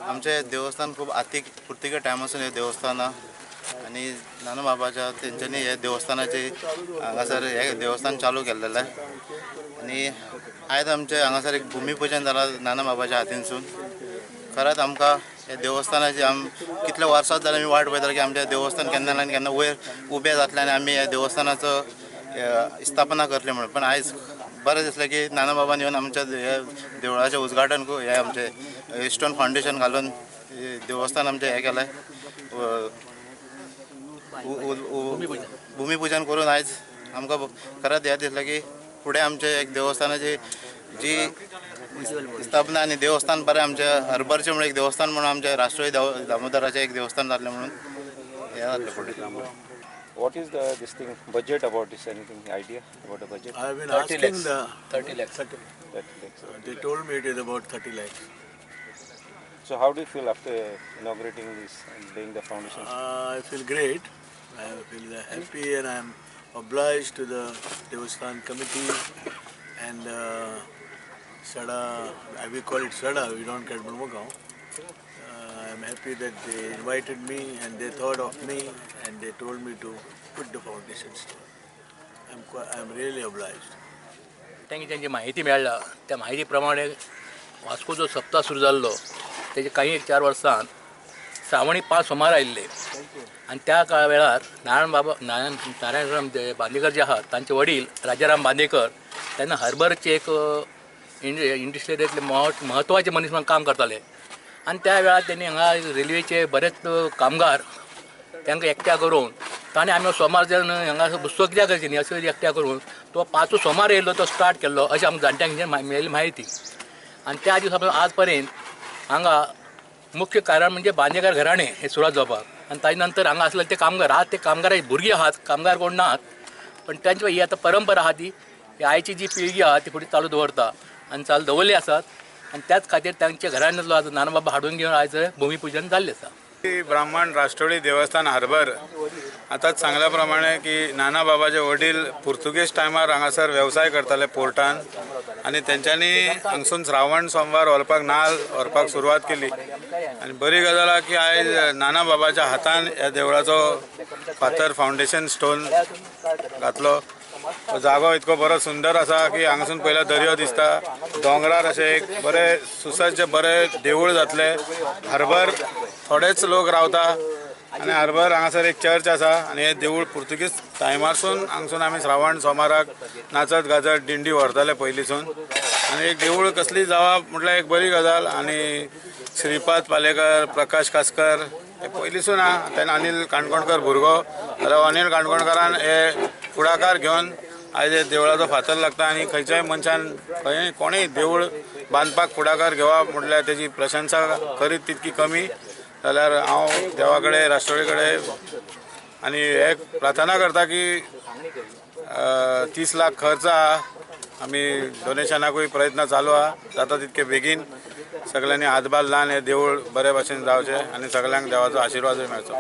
आमचे देवस्थान खूप पुर्तिके टायमासून हे देवस्थान आणि नानाबाबाच्या त्यांच्यानी हे देवस्थानाचे हांगासर हे देवस्थान चालू केलेलं आहे आणि आयज आमचे हांगासर एक भूमिपूजन जालां नानाबाबाच्या हातीनसून। खरंच आमकां हे देवस्थानाची कितल्या वर्सां जाल्यार आमी वाट पळयताले की आमचे देवस्थान केन्ना ना केन्ना वयर उबें जातलें आनी आमी ह्या देवस्थानाचो स्थापना करतले म्हणून। पण आयज बरें दिसलें की नानाबाबान येवन आमच्या हे देवळाचें उद्घाटन हे आमचे इस्टर्न फाउंडेशन घालून देवस्थान आमचें हें केलें भूमिपूजन करून आयज आमकां खरंच हें दिसलें की फुडें आमचे एक देवस्थानाची जी स्थापना आनी देवस्थान बरें आमचे हरभरचें म्हणून एक देवस्थान म्हणून आमचे राष्ट्रीय दामोदराचें एक देवस्थान जातलें म्हणून हें जातलें फुडें। What is this thing budget about this? Anything idea about the budget? I have been asking the 30 lakhs. 30 lakhs. They told me it is about 30 lakhs. So how do you feel after inaugurating this and laying the foundation? I feel great. I feel happy and I am obliged to the Devasthan committee and Sada. We call it Sada. We don't call it Brahmagaon. I am happy that they invited me and they thought of me and they told me to put the foundation stone. I am really obliged. त्यांची माहिती मेळ्ळा त्या माहिती प्रमाणे वास्कोचो सप्ताह सुरू जाल्लो तेजे काही 4 वर्सां श्रावणी 5 सोमार आयिल्ले आणि त्या वेळार नारायणराम बांदेकर जे आहात तांचे वडील राजाराम बांदेकर त्यांना हर्बरचे एक इंडस्ट्रियेंतले महत्वाचे मनीस म्हणून काम करताले आणि त्या वेळार त्यांनी हांगा रेल्वेचे बरेच कामगार तांकां एकट्या करून ताणें आमी सोमार जण हांगा बसतो कित्याक करची न्ही अशें एकट्या करून तो 5 सोमार येयल्लो तो स्टार्ट केल्लो अशें आमकां जाणट्यांक मेळिल्ली म्हायती। आणि त्या दिसा पासून आज पर्यंत हांगा मुख्य कारण म्हणजे बांदेकर घराणें हे सुरवात जावपाक आणि ताजे नंतर हांगा आसले ते कामगार आज ते कामगाराचे भुरगीं आहात कामगार कोण नात पण त्यांची ही आतां परंपरा आहा ती आयची जी पिळगी आहा ती फुडें चालू दवरता आणि चालू दवरली आसात आणि त्याच खातीर तांच्या घराण्यांतलो आज नानाबाबा हाडून घेवन आयज भूमिपूजन जाल्लें आसा। ब्राह्मण राष्ट्रवादी देवस्थान हरबर आतांच सांगल्याप्रमाणे की नानाबाबाचे वडील पुर्तुगेज टायमार हांगासर वेवसाय करताले पोर्टान आणि तेंच्यांनी हांगसून श्रावण सोमवार व्हरपाक नाल्ल व्हरपाक सुरवात केली आणि बरी गजाल आहा की आयज नानाबाबाच्या हातान ह्या देवळाचो फातर फाउंडेशन स्टोन घातलो। जागो इतको बरो सुंदर आसा की हांगासून पयला दर्यो दिसता दोंगरार अशें एक बरें सुसज्ज बरें देवूळ जातलें। हरबर थोडेच लोक रावता आणि हरबर हांगासर एक चर्च आसा आणि हे देवूळ पुर्तुगीज टायमारसून हांगसून आमी श्रावण सोमाराक नाचत गाजत दिंडी व्हरताले पयलींसून आणि एक देवूळ कसली जावप म्हटल्यार एक बरी गजाल। आणि श्रीपाद पालेकर प्रकाश कासकर हे पयलींसून आहा तेन्ना अनिल काणकोणकर भुरगो जाल्यार अनिल काणकोणकरान हे फुडाकार घेवन आयज हे देवळाचो फातर लागता आणि खंयच्याय मनशान कोणूय देवूळ बांदपाक फुडाकार घेवप म्हटल्यार तेजी प्रशंसा करीत तितकी कमी। जाल्यार हांव देवा कडेन राष्ट्रवादी कडेन आनी एक प्रार्थना करता की 30 लाख खर्च आहा आमी डोनेशनाकूय प्रयत्न चालू आहा जाता तितके बेगीन सगळ्यांनी हातभार लावन हे देवूळ बरे भाशेन जावचें आणि सगळ्यांक देवाचो आशिर्वादूय मेळचो।